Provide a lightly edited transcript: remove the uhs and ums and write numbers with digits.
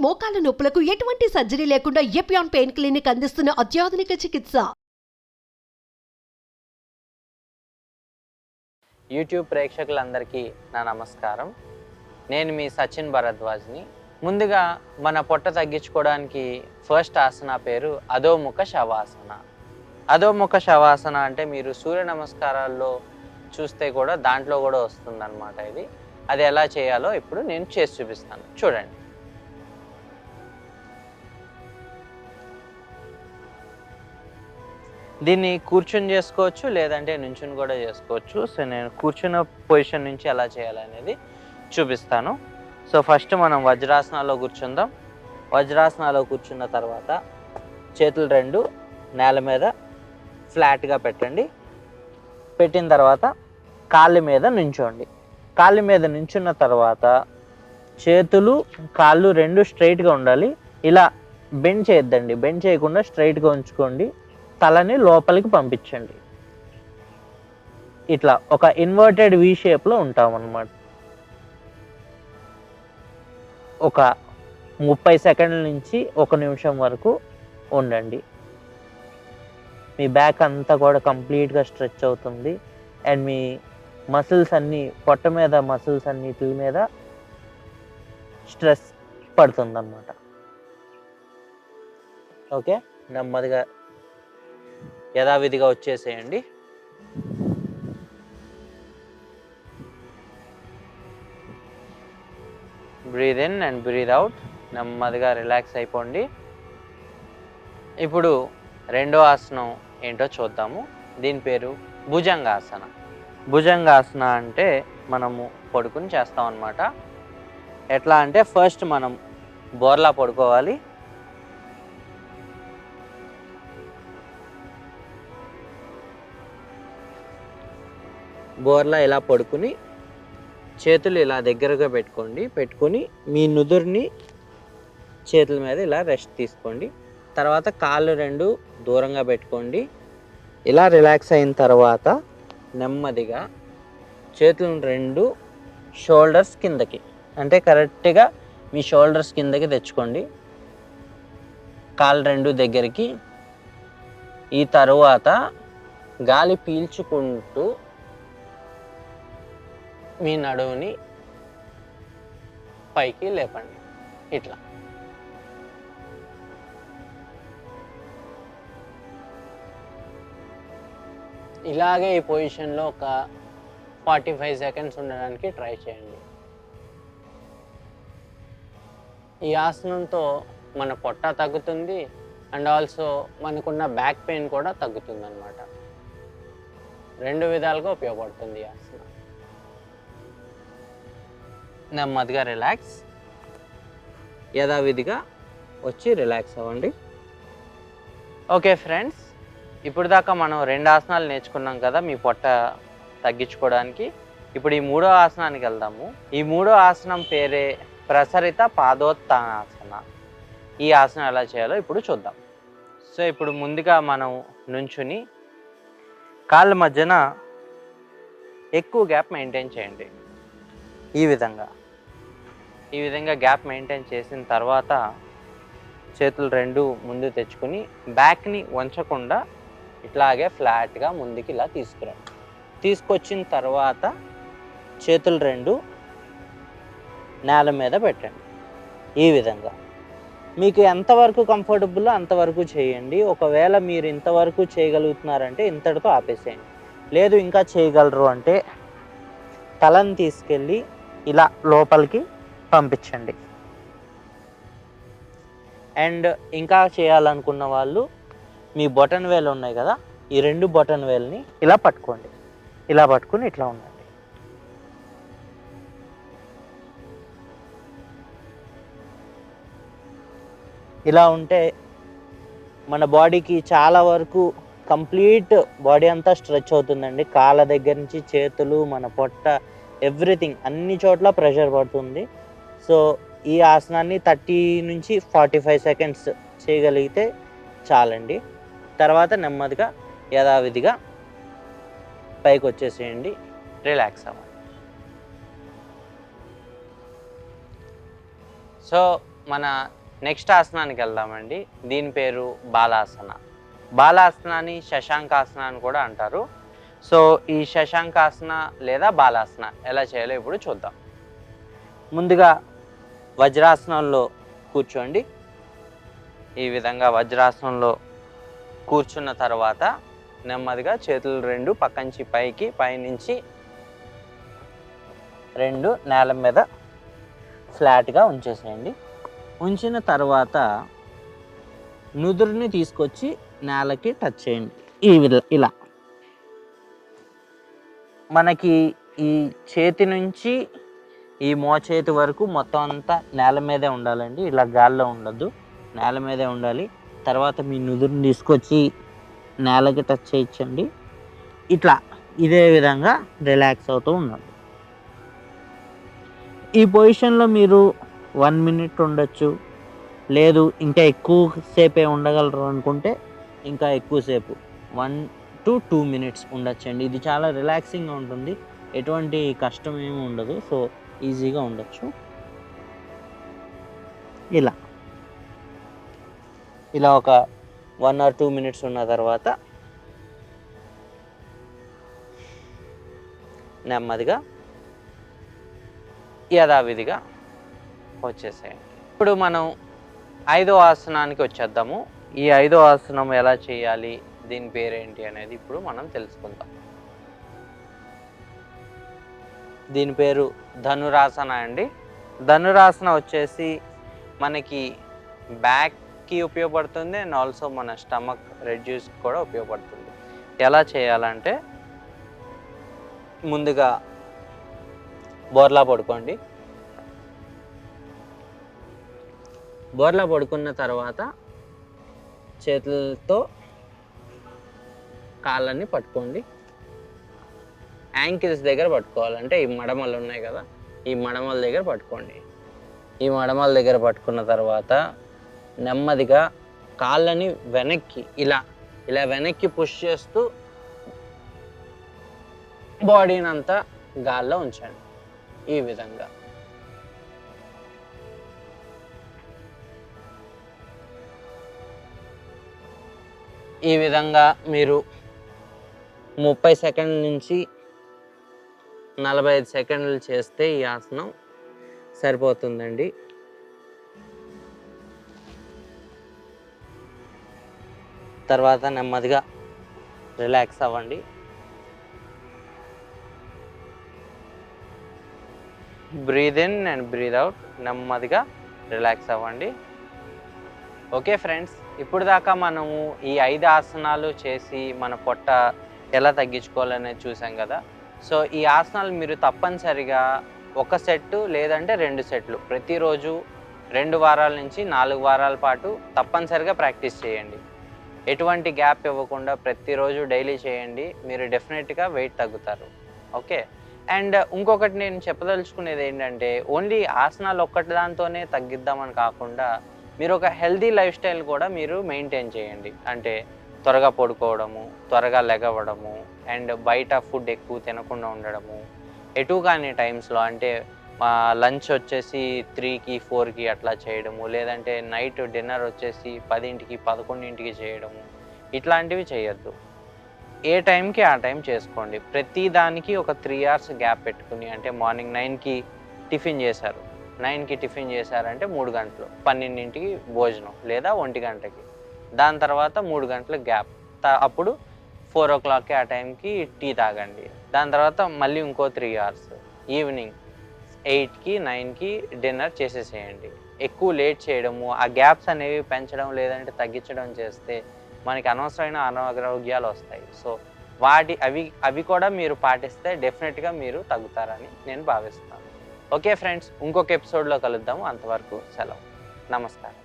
మోకాల నొప్పులకు ఎటువంటి సర్జరీ లేకుండా ఎపియాన్ పెయిన్ క్లినిక్ అందిస్తున్న అత్యాధునిక చికిత్స. యూట్యూబ్ ప్రేక్షకులందరికీ నా నమస్కారం. నేను మీ సచిన్ భరద్వాజ్ని. ముందుగా మన పొట్ట తగ్గించుకోవడానికి ఫస్ట్ ఆసన పేరు అధోముఖ శవాసన. అధోముఖ శవాసన అంటే మీరు సూర్య నమస్కారాల్లో చూస్తే కూడా దాంట్లో కూడా వస్తుందన్నమాట. అది ఎలా చేయాలో ఇప్పుడు నేను చేసి చూపిస్తాను, చూడండి. దీన్ని కూర్చుని చేసుకోవచ్చు, లేదంటే నుంచుని కూడా చేసుకోవచ్చు. సో నేను కూర్చున్న పొజిషన్ నుంచి ఎలా చేయాలనేది చూపిస్తాను. సో ఫస్ట్ మనం వజ్రాసనాలో కూర్చుందాం. వజ్రాసనాలో కూర్చున్న తర్వాత చేతులు రెండు నేల మీద ఫ్లాట్గా పెట్టండి. పెట్టిన తర్వాత కాళ్ళ మీద నుంచోండి. కాళ్ళ మీద నుంచున్న తర్వాత చేతులు కాళ్ళు రెండు స్ట్రైట్గా ఉండాలి. ఇలా బెండ్ చేయొద్దండి, బెండ్ చేయకుండా స్ట్రైట్గా ఉంచుకోండి. తలని లోపలికి పంపించండి. ఇట్లా ఒక ఇన్వర్టెడ్ వి షేప్లో ఉంటాం అన్నమాట. ఒక 30 సెకండ్ల నుంచి 1 నిమిషం వరకు ఉండండి. మీ బ్యాక్ అంతా కూడా కంప్లీట్గా స్ట్రెచ్ అవుతుంది. అండ్ మీ మసిల్స్ అన్నీ, పొట్ట మీద మసిల్స్ అన్నిటి మీద స్ట్రెస్ పడుతుంది అన్నమాట. ఓకే, నెమ్మదిగా యథావిధిగా వచ్చేసేయండి. Breathe in and breathe out. నెమ్మదిగా రిలాక్స్ అయిపోండి. ఇప్పుడు రెండో ఆసనం ఏంటో చూద్దాము. దీని పేరు భుజంగాసన. భుజంగాసన అంటే మనము పడుకుని చేస్తాం అన్నమాట. ఎట్లా అంటే ఫస్ట్ మనం బోర్లా పడుకోవాలి. బోర్లా ఇలా పడుకుని చేతులు ఇలా దగ్గరగా పెట్టుకొని మీ నుదురుని చేతుల మీద ఇలా రెస్ట్ తీసుకోండి. తర్వాత కాళ్ళు రెండు దూరంగా పెట్టుకోండి. ఇలా రిలాక్స్ అయిన తర్వాత నెమ్మదిగా చేతులను రెండు షోల్డర్స్ కిందకి, అంటే కరెక్ట్గా మీ షోల్డర్స్ కిందకి తెచ్చుకోండి. కాళ్ళు రెండు దగ్గరికి. ఈ తరువాత గాలి పీల్చుకుంటూ మీ నడువుని పైకి లేపండి. ఇట్లా ఇలాగే ఈ పొజిషన్లో ఒక 45 సెకండ్స్ ఉండడానికి ట్రై చేయండి. ఈ ఆసనంతో మన పొట్ట తగ్గుతుంది అండ్ ఆల్సో మనకున్న బ్యాక్ పెయిన్ కూడా తగ్గుతుంది అన్నమాట. రెండు విధాలుగా ఉపయోగపడుతుంది ఈ ఆసనం. నెమ్మదిగా రిలాక్స్, యథావిధిగా వచ్చి రిలాక్స్ అవ్వండి. ఓకే ఫ్రెండ్స్, ఇప్పుడు దాకా మనం 2 ఆసనాలు నేర్చుకున్నాం కదా మీ పొట్ట తగ్గించుకోవడానికి. ఇప్పుడు ఈ మూడో ఆసనానికి వెళ్దాము. ఈ మూడో ఆసనం పేరే ప్రసరిత పాదోత్తానాసన. ఈ ఆసనం ఎలా చేయాలో ఇప్పుడు చూద్దాం. సో ఇప్పుడు ముందుగా మనం నుంచుని కాళ్ళ మధ్యన ఎక్కువ గ్యాప్ మెయింటైన్ చేయండి. ఈ విధంగా గ్యాప్ మెయింటైన్ చేసిన తర్వాత చేతులు రెండు ముందు తెచ్చుకొని బ్యాక్ని వంచకుండా ఇట్లాగే ఫ్లాట్గా ముందుకి ఇలా తీసుకురండి. తీసుకొచ్చిన తర్వాత చేతులు రెండు నేల మీద పెట్టండి. ఈ విధంగా మీకు ఎంతవరకు కంఫర్టబుల్లో అంతవరకు చేయండి. ఒకవేళ మీరు ఇంతవరకు చేయగలుగుతున్నారంటే ఇంతటితో ఆపేసేయండి. లేదు ఇంకా చేయగలరు అంటే తలని తీసుకెళ్ళి ఇలా లోపలికి పంపించండి. అండ్ ఇంకా చేయాలనుకున్న వాళ్ళు మీ బొటన్ వేలు ఉన్నాయి కదా, ఈ 2 బొటన్ వేల్ని ఇలా పట్టుకోండి. ఇలా పట్టుకుని ఇట్లా ఉండండి. ఇలా ఉంటే మన బాడీకి చాలా వరకు కంప్లీట్ బాడీ అంతా స్ట్రెచ్ అవుతుందండి. కాళ్ళ దగ్గర నుంచి చేతులు, మన పొట్ట, ఎవ్రీథింగ్ అన్ని చోట్ల ప్రెషర్ పడుతుంది. సో ఈ ఆసనాన్ని 30 నుంచి 45 సెకండ్స్ చేయగలిగితే చాలండి. తర్వాత నెమ్మదిగా యథావిధిగా పైకి వచ్చేసేయండి, రిలాక్స్ అవ్వండి. సో మన నెక్స్ట్ ఆసనానికి వెళ్దామండి. దీని పేరు బాలాసన. బాలాసనాన్ని శశాంకాసన అని కూడా అంటారు. సో ఈ శశాంకాసన లేదా బాలాసన ఎలా చేయాలో ఇప్పుడు చూద్దాం. ముందుగా వజ్రాసనంలో కూర్చోండి. ఈ విధంగా వజ్రాసనంలో కూర్చున్న తర్వాత నెమ్మదిగా చేతులు రెండు పక్కంచి పైకి, పైనుంచి రెండు నేల మీద ఫ్లాట్గా ఉంచేసేయండి. ఉంచిన తర్వాత నుదురుని తీసుకొచ్చి నేలకి టచ్ చేయండి. ఇలా మనకి ఈ చేతి నుంచి ఈ మోచేతి వరకు మొత్తం అంతా నేల మీదే ఉండాలండి. ఇలా గాల్లో ఉండద్దు, నేల మీదే ఉండాలి. తర్వాత మీ నుదురుని తీసుకొచ్చి నేలకి టచ్ చేయించండి. ఇట్లా ఇదే విధంగా రిలాక్స్ అవుతూ ఉండండి. ఈ పొజిషన్లో మీరు 1 మినిట్ ఉండొచ్చు, లేదు ఇంకా ఎక్కువ సేపే ఉండగలరు అనుకుంటే ఇంకా ఎక్కువసేపు 1 to 2 మినిట్స్ ఉండొచ్చండి. ఇది చాలా రిలాక్సింగ్గా ఉంటుంది, ఎటువంటి కష్టం ఏమి ఉండదు. సో ఈజీగా ఉండొచ్చు. ఇలా ఒక 1 or 2 మినిట్స్ ఉన్న తర్వాత నెమ్మదిగా యథావిధిగా వచ్చేసేయండి. ఇప్పుడు మనం 5వ ఆసనానికి వచ్చేద్దాము. ఈ 5వ ఆసనం ఎలా చేయాలి, దీని పేరేంటి అనేది ఇప్పుడు మనం తెలుసుకుందాం. దీని పేరు ధనురాసన అండి. ధనురాసన వచ్చేసి మనకి బ్యాక్కి ఉపయోగపడుతుంది అండ్ ఆల్సో మన స్టమక్ రెడ్యూస్కి కూడా ఉపయోగపడుతుంది. ఎలా చేయాలంటే ముందుగా బోర్లా పడుకోండి. బోర్లా పడుకున్న తర్వాత చేతులతో కాళ్ళని పట్టుకోండి. యాంకిల్స్ దగ్గర పట్టుకోవాలంటే ఈ మడమలు ఉన్నాయి కదా, ఈ మడమల దగ్గర పట్టుకోండి. ఈ మడమల దగ్గర పట్టుకున్న తర్వాత నెమ్మదిగా కాళ్ళని వెనక్కి ఇలా వెనక్కి పుష్ చేస్తూ బాడీని అంతా గాల్లో ఉంచండి. ఈ విధంగా మీరు 30 సెకండ్ల నుంచి 45 సెకండ్లు చేస్తే ఈ ఆసనం సరిపోతుందండి. తర్వాత నెమ్మదిగా రిలాక్స్ అవ్వండి. Breathe in and breathe out. నెమ్మదిగా రిలాక్స్ అవ్వండి. ఓకే ఫ్రెండ్స్, ఇప్పుడు దాకా మనము ఈ 5 ఆసనాలు చేసి మన పొట్ట ఎలా తగ్గించుకోవాలనేది చూసాం కదా. సో ఈ ఆసనాలు మీరు తప్పనిసరిగా 1 సెట్ లేదంటే 2 సెట్లు ప్రతిరోజు 2 వారాల నుంచి 4 వారాల పాటు తప్పనిసరిగా ప్రాక్టీస్ చేయండి. ఎటువంటి గ్యాప్ ఇవ్వకుండా ప్రతిరోజు డైలీ చేయండి. మీరు డెఫినెట్గా వెయిట్ తగ్గుతారు. ఓకే. అండ్ ఇంకొకటి నేను చెప్పదలుచుకునేది ఏంటంటే, ఓన్లీ ఆసనాలు ఒక్కటి దాంతోనే తగ్గిద్దామని కాకుండా మీరు ఒక హెల్దీ లైఫ్ స్టైల్ కూడా మీరు మెయింటైన్ చేయండి. అంటే త్వరగా పడుకోవడము, త్వరగా లెగవడము, అండ్ బయట ఫుడ్ ఎక్కువ తినకుండా ఉండడము, ఎటు కాని టైమ్స్లో అంటే లంచ్ వచ్చేసి 3కి 4కి అట్లా చేయడము, లేదంటే నైట్ డిన్నర్ వచ్చేసి 10కి 11కి చేయడము, ఇట్లాంటివి చేయొద్దు. ఏ టైంకి ఆ టైం చేసుకోండి. ప్రతి దానికి ఒక 3 hours గ్యాప్ పెట్టుకుని, అంటే మార్నింగ్ 9కి టిఫిన్ చేశారు, 9కి టిఫిన్ చేశారంటే 3 గంటలు, 12కి భోజనం లేదా 1 గంటకి, దాని తర్వాత 3 గంటల గ్యాప్, అప్పుడు 4 o'clockకి ఆ టైంకి టీ తాగండి. దాని తర్వాత మళ్ళీ ఇంకో 3 hours, ఈవినింగ్ 8కి 9కి డిన్నర్ చేసేసేయండి. ఎక్కువ లేట్ చేయడము, ఆ గ్యాప్స్ అనేవి పెంచడం లేదంటే తగ్గించడం చేస్తే మనకి అనవసరమైన అనారోగ్యాలు వస్తాయి. సో అవి కూడా మీరు పాటిస్తే డెఫినెట్గా మీరు తగ్గుతారని నేను భావిస్తున్నాను. ఓకే ఫ్రెండ్స్, ఇంకొక ఎపిసోడ్లో కలుద్దాము. అంతవరకు సెలవు. నమస్కారం.